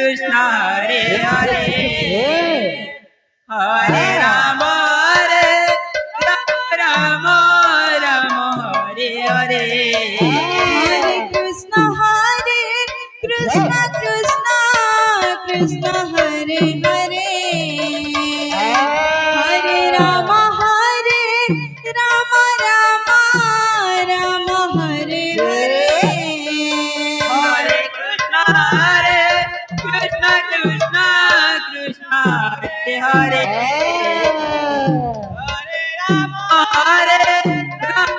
Krishna Hare Hare Hare Ram Ram Ram Hare Hare Hare Krishna Krishna Krishna Hare Hare Hare Ram Ram Ram Hare Hare Hare Krishna Krishna Krishna Hare Hare Hare Ram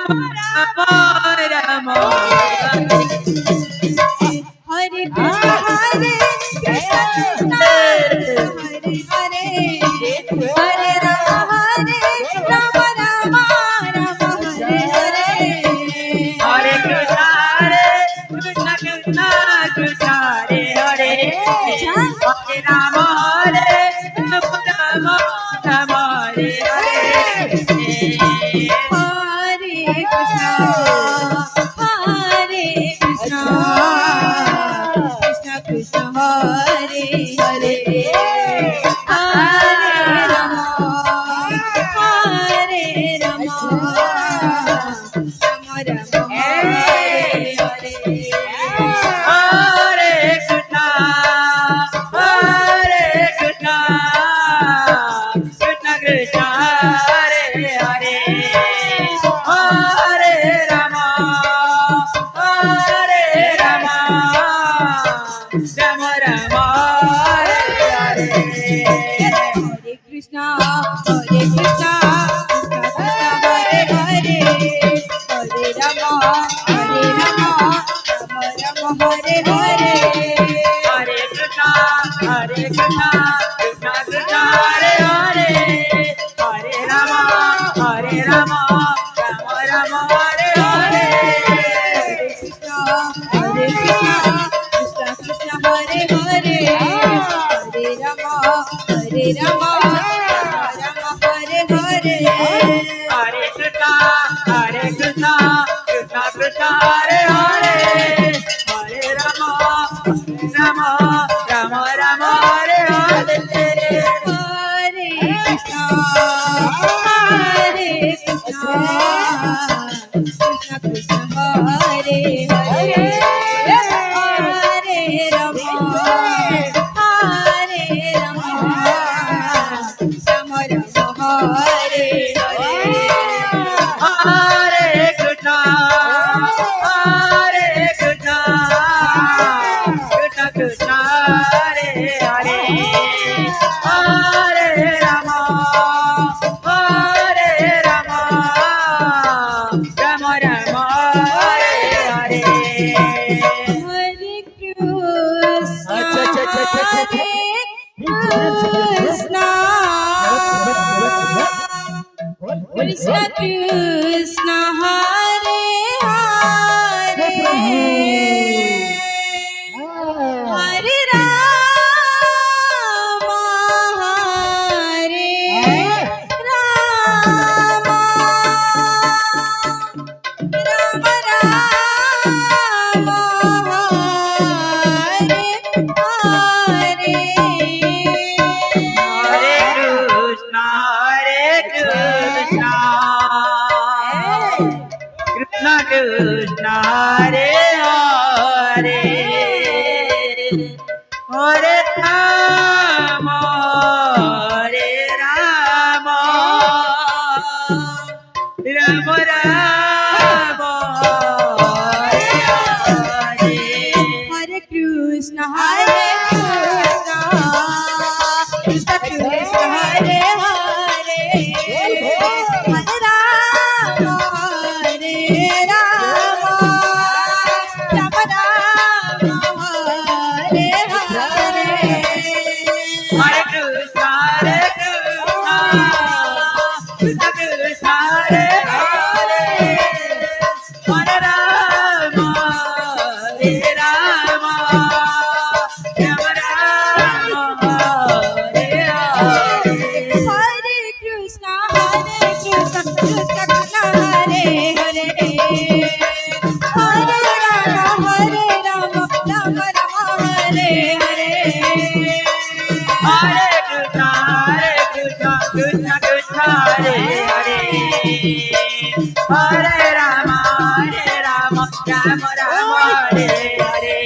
Ram Ram Hare Krishna Krishna Hare Hare Hare Ram Ram Hare Hare Hare Krishna Krishna Krishna Hare Hare Hare Ram Ram Hare Hare Hare Krishna Krishna Krishna Hare Hare Hare Ram Ram Ram Hare Hare Hare Krishna Krishna Krishna Hare Hare Hare Ram Ram Ram Hare Hare Hare Krishna Krishna Krishna Hare Hare Hare Ram Ram Hare Hare Hare Krishna Krishna Krishna Hare Hare Hare Ram Ram Ram Hare Hare Krishna Krishna Krishna Hare Hare Hare Ram Ram Hare Hare Hare Krishna Krishna Krishna Hare Hare Hare Ram Ram Ram Hare Hare Hare Krishna Krishna Krishna Hare Hare Hare Ram Ram Hare Hare Hare Krishna Krishna Krishna Hare Hare Hare Ram Ram Ram Hare Hare Hare Krishna Krishna Krishna Hare Hare Hare Ram Ram Hare Krishna Krishna Krishna Hare Hare Hare Ram Ram Ram Hare Hare Hare Krishna Krishna Krishna Hare Hare Hare Ram Ram Hare Hare Hare Krishna Krishna Krishna Hare Hare Hare Ram Ram Hare Hare Hare Krishna Krishna Krishna Hare Hare Hare Ram Ram Hare Hare Hare Hare